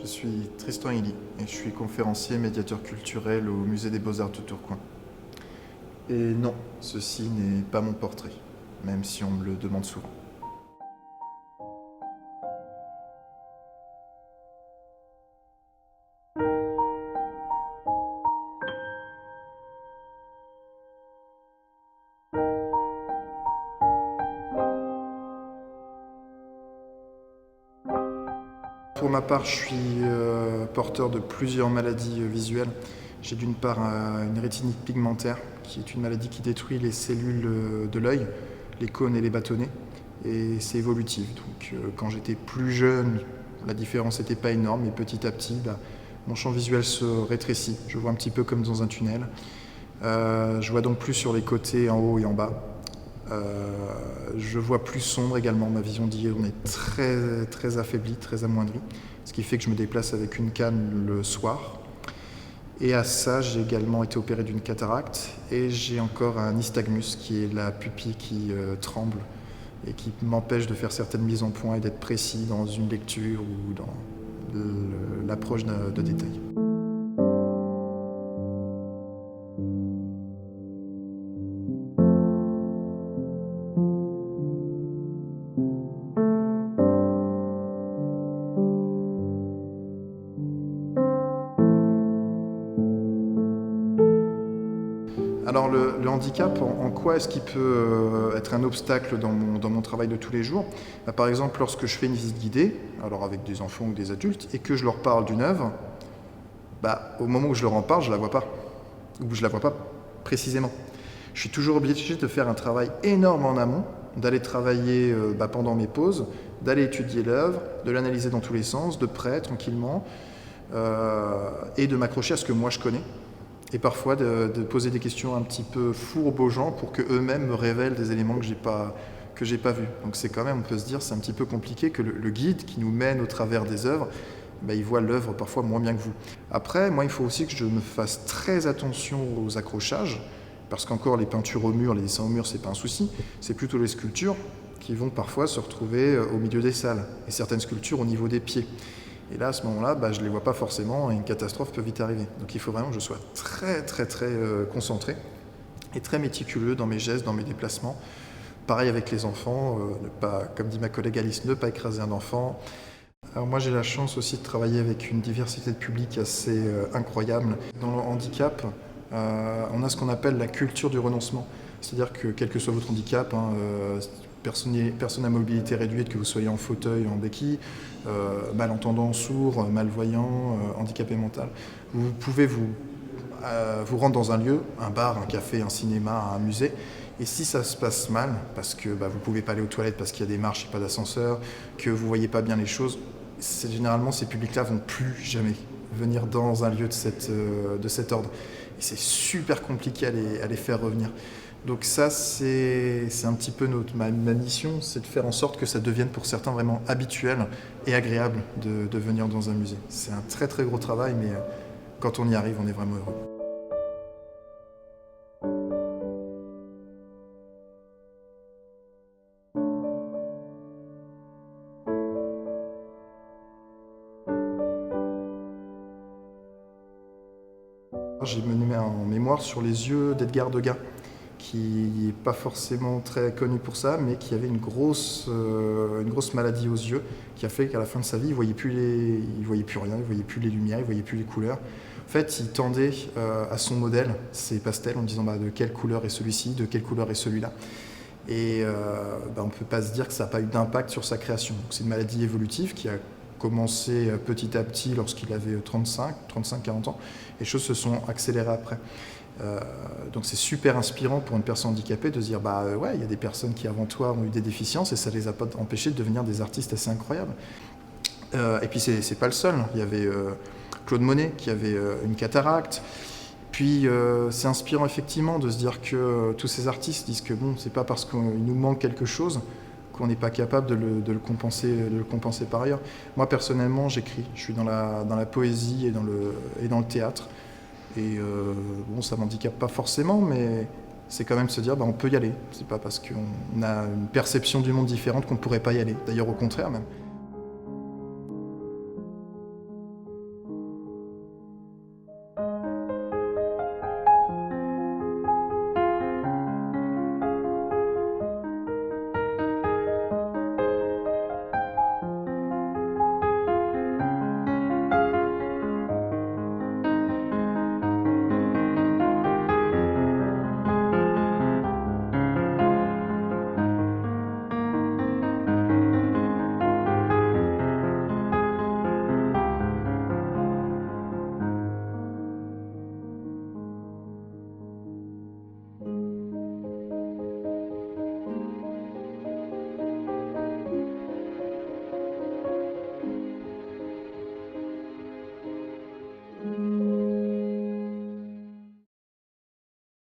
Je suis Tristan Hilly et je suis conférencier médiateur culturel au Musée des Beaux-Arts de Tourcoing. Et non, ceci n'est pas mon portrait, même si on me le demande souvent. Pour ma part, je suis porteur de plusieurs maladies visuelles. J'ai d'une part une rétinite pigmentaire, qui est une maladie qui détruit les cellules de l'œil, les cônes et les bâtonnets, et c'est évolutif. Donc quand j'étais plus jeune, la différence n'était pas énorme, et petit à petit, mon champ visuel se rétrécit. Je vois un petit peu comme dans un tunnel. Je vois donc plus sur les côtés, en haut et en bas. Je vois plus sombre également, ma vision diurne est très affaiblie, très amoindrie, ce qui fait que je me déplace avec une canne le soir. Et à ça, j'ai également été opéré d'une cataracte et j'ai encore un nystagmus qui est la pupille qui tremble et qui m'empêche de faire certaines mises en point et d'être précis dans une lecture ou dans l'approche de détails. Alors le handicap, en quoi est-ce qu'il peut être un obstacle dans mon travail de tous les jours? Par exemple, lorsque je fais une visite guidée, alors avec des enfants ou des adultes, et que je leur parle d'une œuvre, au moment où je leur en parle, je la vois pas, ou je la vois pas précisément. Je suis toujours obligé de faire un travail énorme en amont, d'aller travailler pendant mes pauses, d'aller étudier l'œuvre, de l'analyser dans tous les sens, de près, tranquillement, et de m'accrocher à ce que moi je connais. Et parfois de poser des questions un petit peu fourbes aux gens pour qu'eux-mêmes me révèlent des éléments que j'ai pas vus. Donc c'est quand même, on peut se dire, c'est un petit peu compliqué que le guide qui nous mène au travers des œuvres, il voit l'œuvre parfois moins bien que vous. Après, moi, il faut aussi que je me fasse très attention aux accrochages, parce qu'encore les peintures au mur, les dessins au mur, c'est pas un souci, c'est plutôt les sculptures qui vont parfois se retrouver au milieu des salles, et certaines sculptures au niveau des pieds. Et là, à ce moment-là, je ne les vois pas forcément et une catastrophe peut vite arriver. Donc il faut vraiment que je sois très concentré et très méticuleux dans mes gestes, dans mes déplacements. Pareil avec les enfants, ne pas, comme dit ma collègue Alice, ne pas écraser un enfant. Alors moi j'ai la chance aussi de travailler avec une diversité de publics assez incroyable. Dans le handicap, on a ce qu'on appelle la culture du renoncement. C'est-à-dire que quel que soit votre handicap, personne à mobilité réduite, que vous soyez en fauteuil, en béquille, malentendant, sourd, malvoyant, handicapé mental, vous pouvez vous rendre dans un lieu, un bar, un café, un cinéma, un musée, et si ça se passe mal, parce que vous ne pouvez pas aller aux toilettes parce qu'il y a des marches et pas d'ascenseur, que vous ne voyez pas bien les choses, généralement ces publics-là ne vont plus jamais venir dans un lieu de cet ordre. Et c'est super compliqué à les faire revenir. Donc ça, c'est un petit peu ma mission, c'est de faire en sorte que ça devienne pour certains vraiment habituel et agréable de venir dans un musée. C'est un très gros travail, mais quand on y arrive, on est vraiment heureux. J'ai mené en mémoire sur les yeux d'Edgar Degas, qui n'est pas forcément très connu pour ça, mais qui avait une grosse maladie aux yeux, qui a fait qu'à la fin de sa vie, il voyait plus rien, il voyait plus les lumières, il voyait plus les couleurs. En fait, il tendait à son modèle, ses pastels, en disant de quelle couleur est celui-ci, de quelle couleur est celui-là. Et on ne peut pas se dire que ça n'a pas eu d'impact sur sa création. C'est une maladie évolutive qui a commencé petit à petit lorsqu'il avait 35-40 ans, et les choses se sont accélérées après. Donc c'est super inspirant pour une personne handicapée de se dire il y a des personnes qui avant toi ont eu des déficiences et ça les a pas empêchés de devenir des artistes assez incroyables. Et puis c'est pas le seul, il y avait Claude Monet qui avait une cataracte. Puis c'est inspirant effectivement de se dire que tous ces artistes disent que c'est pas parce qu'il nous manque quelque chose qu'on n'est pas capable de le compenser par ailleurs. Moi personnellement j'écris, je suis dans la poésie et dans le théâtre. Et ça m'handicape pas forcément, mais c'est quand même se dire on peut y aller. C'est pas parce qu'on a une perception du monde différente qu'on ne pourrait pas y aller. D'ailleurs au contraire même.